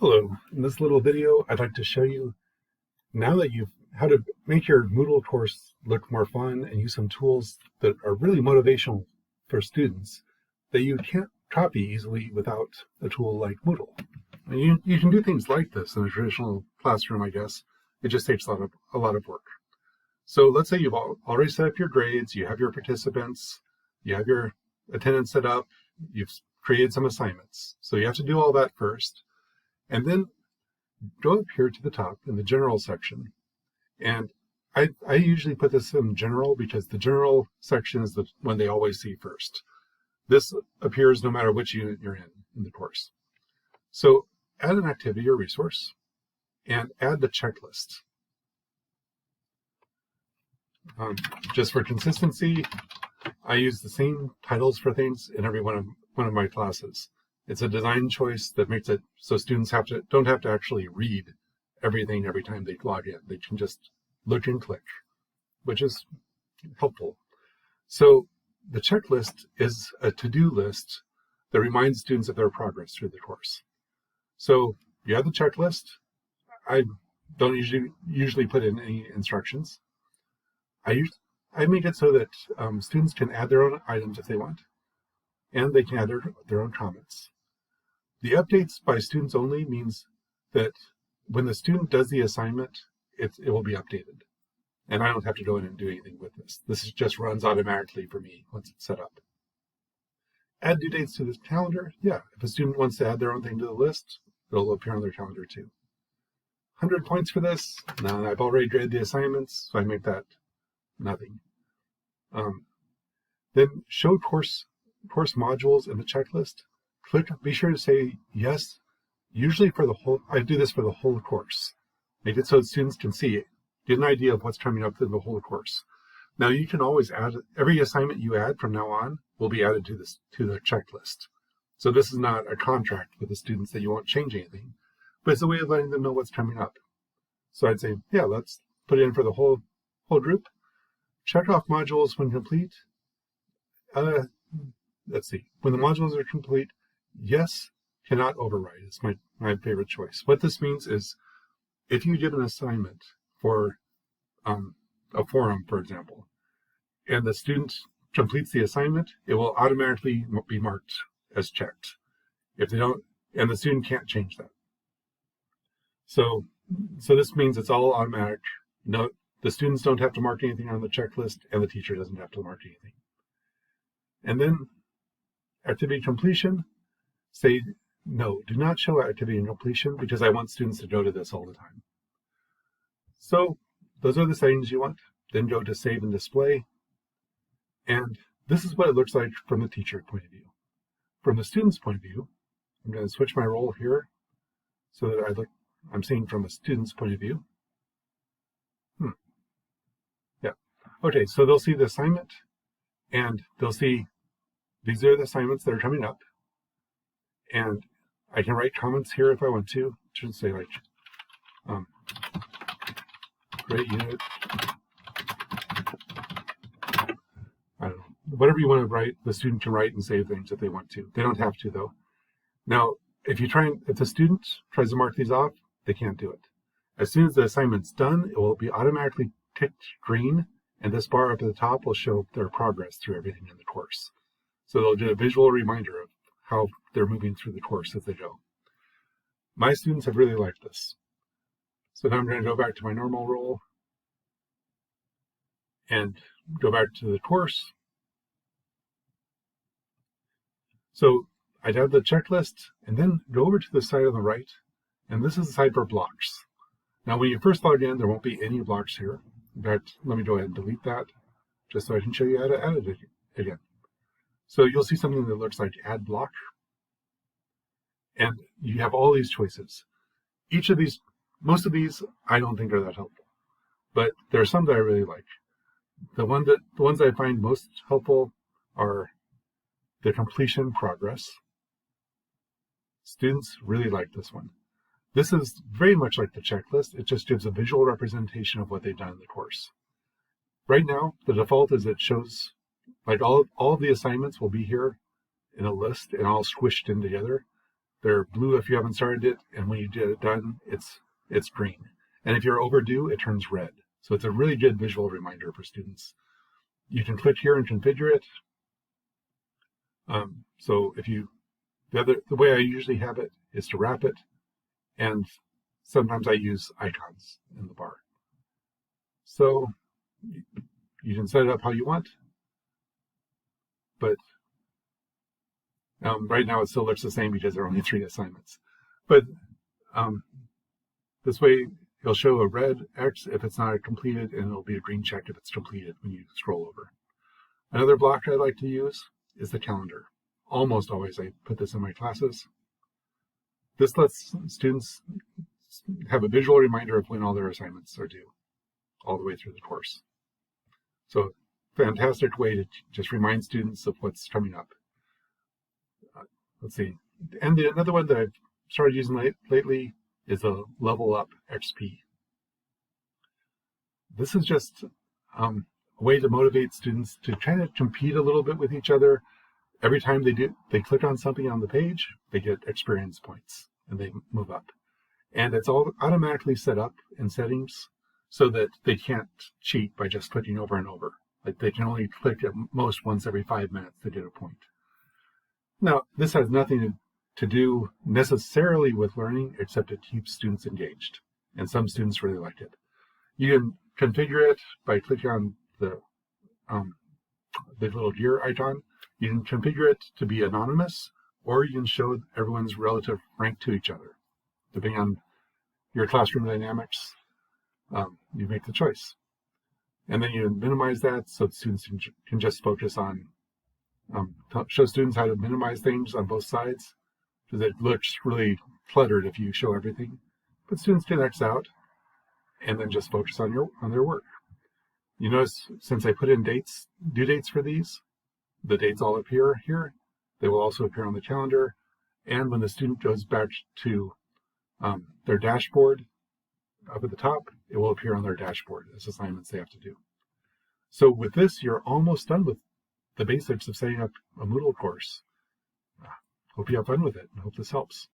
Hello, in this little video I'd like to show you now that you've how to make your Moodle course look more fun and use some tools that are really motivational for students that you can't copy easily without a tool like Moodle. And you can do things like this in a traditional classroom, I guess. It just takes a lot of work. So let's say you've already set up your grades, you have your participants, you have your attendance set up, you've created some assignments. So you have to do all that first. And then go up here to the top in the general section. And I usually put this in general because the general section is the one they always see first. This appears no matter which unit you're in the course. So add an activity or resource and add the checklist. Just for consistency, I use the same titles for things in every one of my classes. It's a design choice that makes it so students don't have to actually read everything every time they log in. They can just look and click, which is helpful. So the checklist is a to-do list that reminds students of their progress through the course. So you have the checklist. I don't usually put in any instructions. I make it so that students can add their own items if they want, and they can add their own comments. The updates by students only means that when the student does the assignment, it will be updated. And I don't have to go in and do anything with this. This just runs automatically for me once it's set up. Add due dates to the calendar. Yeah, if a student wants to add their own thing to the list, it'll appear on their calendar too. 100 points for this. Now I've already graded the assignments, so I make that nothing. Then show course modules in the checklist. Be sure to say yes, usually for the whole, I do this for the whole course. Make it so students can see it, get an idea of what's coming up in the whole course. Now you can always add, every assignment you add from now on will be added to the checklist. So this is not a contract with the students that you won't change anything, but it's a way of letting them know what's coming up. So I'd say, yeah, let's put it in for the whole group. Check off modules when complete. Let's see, when the modules are complete, yes cannot override. It's my favorite choice. What this means is if you give an assignment for a forum, for example, and the student completes the assignment, it will automatically be marked as checked. If they don't, and the student can't change that. So this means it's all automatic. No, the students don't have to mark anything on the checklist, and the teacher doesn't have to mark anything. And then activity completion, say no, do not show activity completion because I want students to go to this all the time. So those are the settings you want. Then go to save and display. And this is what it looks like from the teacher point of view. From the student's point of view, I'm going to switch my role here so that I'm seeing from a student's point of view. Yeah. Okay, so they'll see the assignment and they'll see these are the assignments that are coming up. And I can write comments here if I want to. Should say like, great unit. I don't know. Whatever you want to write, the student can write and save things if they want to. They don't have to though. Now, if the student tries to mark these off, they can't do it. As soon as the assignment's done, it will be automatically ticked green, and this bar up at the top will show their progress through everything in the course. So they'll get a visual reminder of how they're moving through the course as they go. My students have really liked this. So now I'm going to go back to my normal role and go back to the course. So I'd have the checklist and then go over to the side on the right, and this is the side for blocks. Now when you first log in, there won't be any blocks here. In fact, let me go ahead and delete that just so I can show you how to add it again. So you'll see something that looks like add block. And you have all these choices. Most of these, I don't think are that helpful. But there are some that I really like. The ones I find most helpful are the completion progress. Students really like this one. This is very much like the checklist. It just gives a visual representation of what they've done in the course. Right now, the default is it shows like all of the assignments will be here in a list and all squished in together. They're blue if you haven't started it, and when you get it done, it's green. And if you're overdue, it turns red. So it's a really good visual reminder for students. You can click here and configure it. So if you, the way I usually have it is to wrap it, and sometimes I use icons in the bar. So you can set it up how you want, but right now it still looks the same because there are only 3 assignments. But this way it'll show a red X if it's not completed, and it'll be a green check if it's completed when you scroll over. Another block I like to use is the calendar. Almost always I put this in my classes. This lets students have a visual reminder of when all their assignments are due, all the way through the course. So fantastic way to just remind students of what's coming up. Let's see. And another one that I've started using lately is a Level Up XP. This is just a way to motivate students to kind of compete a little bit with each other. Every time they click on something on the page, they get experience points and they move up. And it's all automatically set up in settings so that they can't cheat by just clicking over and over. Like they can only click at most once every 5 minutes to get a point. Now, this has nothing to do necessarily with learning, except it keeps students engaged. And some students really like it. You can configure it by clicking on the little gear icon. You can configure it to be anonymous, or you can show everyone's relative rank to each other. Depending on your classroom dynamics, you make the choice. And then you minimize that so that students can just focus on, show students how to minimize things on both sides, because it looks really cluttered if you show everything. But students can X out and then just focus on their work. You notice since I put in due dates for these, the dates all appear here. They will also appear on the calendar. And when the student goes back to their dashboard up at the top, it will appear on their dashboard as assignments they have to do. So with this, you're almost done with the basics of setting up a Moodle course. Hope you have fun with it, and hope this helps.